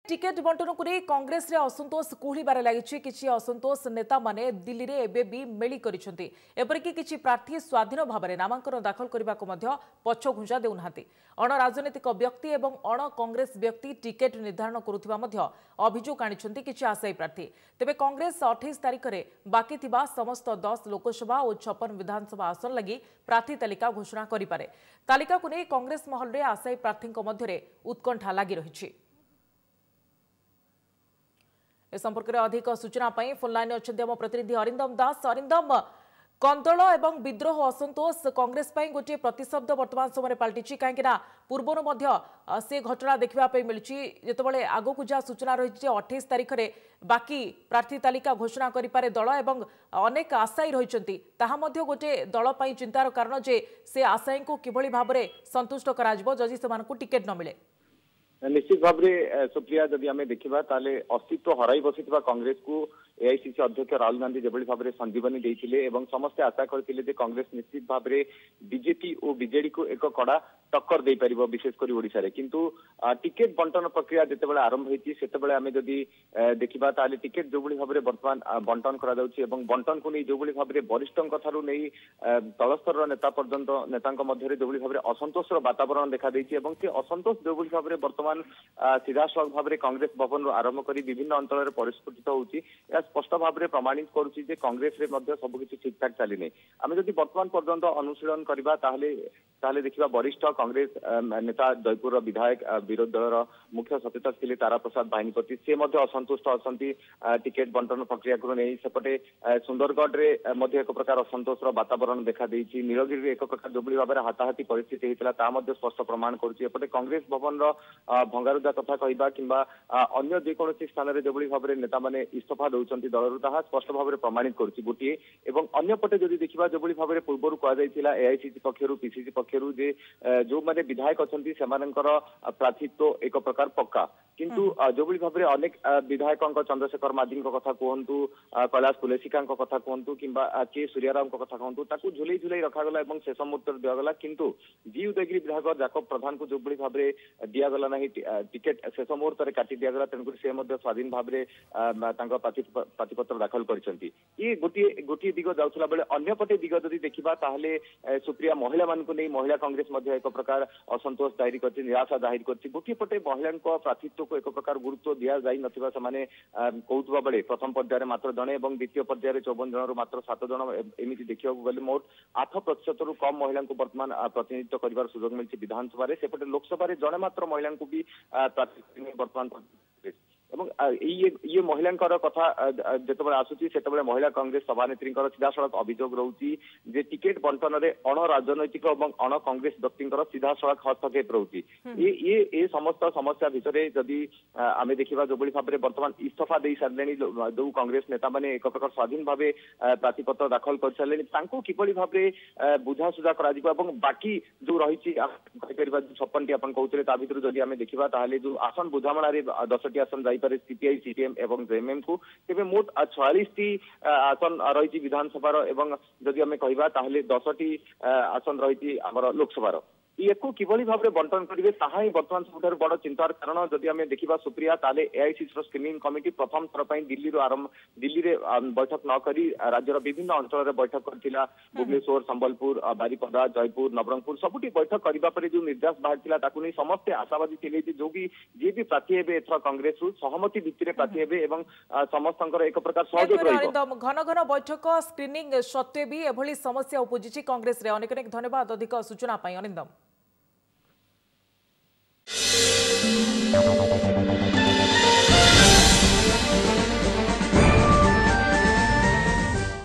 Ticket बंटन को कांग्रेस रे असंतोष कुहड़बार लगी किसी असंतोष नेता माने दिल्ली रे एबे भी मेली करिसेंती एपरिकी किछि प्रार्थी स्वाधीन भाव में नामांकन दाखल करने को पछ घुंचा देउना अण राजनीतिक व्यक्ति एवं अण कांग्रेस व्यक्ति टिकेट निर्धारण करुवा अभियोग आनिछंती किछि आशायी प्रार्थी तेबे कांग्रेस 28 तारिख में बाकी थिबा समस्त 10 लोकसभा और 56 विधानसभा आसन लगी प्रार्थी तालिका घोषणा करिपारे। तालिका को नहीं कांग्रेस महल में आशायी प्रार्थी मध्य उत्कंठा लगी रही। ए संपर्क में अधिक सूचना फोन लाइन अच्छे आम प्रतिनिधि अरिंदम दास। अरिंदम, कंदल एवं विद्रोह असंतोष कांग्रेस गोटे प्रतिशब्द वर्तमान समय पलटि कहीं पूर्वर से घटना देखा मिली जिते आगक जहाँ सूचना रही 28 तारिख में बाकी प्रार्थी तालिका घोषणा करें दल एवं अनेक आशायी रही गोटे दल चिंतार कारण जे से आशायी को किभली भाव में संतुष्ट करी टिकेट न मिले। निश्चित भाव में सुप्रिया जदि आम देखा अस्तित्व हराई बसी कांग्रेस को एआईसीसी अध्यक्ष राहुल गांधी जो भाव में संजीवनी देते समस्ते आशा करते कांग्रेस निश्चित भाव में बीजेपी और बीजेडी को एक कड़ा टक्कर दे पार विशेषकर ओडिशा रे। किंतु टिकेट बंटन प्रक्रिया जितेबाला आरंभ होती से आम जदि देखा टिकेट जो भाव में बर्तमान बंटन बंटन को नहीं जो भाव में वरिष्ठ नहीं तल स्तर नेता पर्यंत नेता मध्य जो भाव में असंतोष वातावरण देखा से असंतोष जो भाव में बर्तमान सीधा सड़क भाव में कांग्रेस भवन आरंभ कर विभिन्न अंचल परिस्फुटित होती स्पष्ट भाव में प्रमाणित करुच्ची कांग्रेस रे सबकि ठीक ठाक चली आम जब बर्तमान पर्यंत अनुशीलन करवा देखा वरिष्ठ कांग्रेस नेता जयपुर विधायक विरोधी दल मुख्य सचेतक थे तारा प्रसाद बाहिनीपति से असंतुष्ट अच्छा टिकेट बंटन प्रक्रिया को नहीं सेपटे सुंदरगढ़ में एक प्रकार असंतोष वातावरण देखा नीलगिरी एक प्रकार जो भाव में हाथाहाथी परिस्थिति होता स्पष्ट प्रमाण करुच्ची कांग्रेस भवन भंगारुजा कथा कहवा कि अन्य जेको स्थान में जो भाव में नेता मैंने इस्तीफा दौरान दलर ताहा स्पष्ट भाव में प्रमाणित करुच्ची गोटे एवं अन्य पटे जदि देखा जो भाव में पूर्व कहुला एआईसीसी पक्षर पीसीसी पक्षर जो मैंने विधायक अच्छा प्रार्थीत्व एक प्रकार पक्का किंतु जो भाव में अनेक विधायक चंद्रशेखर मादी कथा कहतु कैलाश कुलेशिका कथा कहतु कि के सूर्यराम कथा कहतु झुले झुले रखागला शेष मुहूर्त दिगला किंतु जी उदयगिरी विधायक जाकब प्रधान को जो भाव में दिगला ना टिकेट शेष मुहूर्त में काटी दिगला तेणुक से स्वाधीन भाव में प्रार्थीपत्र दाखल करछंती ये गोटे दिग जाउथला बेले अन्य पटे दिग जदि देखिबा ताहले सुप्रिया महिला मान को नहीं महिला कांग्रेस मध्य एक प्रकार असंतोष जाहिर करछि निराशा जाहिर करछि गोटे पटे महिला प्रार्थीत्व को एक प्रकार गुरुत्व दिया जाई नथिबा समाने कहउतबा बेले प्रथम पर्याय मात्र जणे एवं द्वितीय पर्याय 54 जन मात्र 7 जन एमिति देखियो गले मोट 8% रु कम महिला को वर्तमान प्रतिनिधित्व करिवार सुयोग मिलछि विधानसभा रे सेपटे लोकसभा रे जणे मात्र महिला को भी प्रार्थी वर्तमान ये महिला कथा जिते आसूची से महिला कांग्रेस सभानेत्री सीधा सड़क अभियोग रोचे जे टिकेट बंटन में अण राजनैतिक और अण कांग्रेस व्यक्ति सीधा सड़क हस्तक्षेप रोचे ये समस्त समस्या भितर जदि आम देखा जो भाव में बर्तमान इस्तीफा दे सारे जो कांग्रेस नेता मैंने एक प्रकार स्वाधीन भाव प्रार्थीपत्र दाखल कर सारे किभली भाव में बुझासुझा कर बाकी जो रही 56 टी आप कहते जदि आम देखा जो आसन बुझामणा 10 टी आसन जाइपारे सीपीआई सीपीएम एवं जेएमएम को तेज मोट 46 टी आसन रही विधानसभा एवं जदि आम कहवा 10 टी आसन रही लोकसभा ये किभली भाव में बंटन करेंगे ताहा ही बर्तमान सबुठ बड़ चिंतार कारण जदि आम देखा सुप्रिया ताले एआईसीसी स्क्रीनिंग कमिटी प्रथम थर पर दिल्ली में बैठक न करी राज्यर विभिन्न अंचल बैठक करथिला भुवनेश्वर संबलपुर बारिपदा जयपुर नवरंगपुर सबुठी बैठक करबा परे जो निर्देश बाहर ताकू नहीं समस्ते आशावादी थे जो भी जी भी प्रार्थी हेबे एथर कांग्रेस सहमति भित्तिरे प्रार्थी हेबे एवं समस्त एक प्रकार सहयोग रहिबो। घन घन बैठक स्क्रीनिंग सत्वे भी एभली समस्या उपजिछि कांग्रेस रे। अनेक अनेक धन्यवाद अधिक सूचना पाई अरिंदम।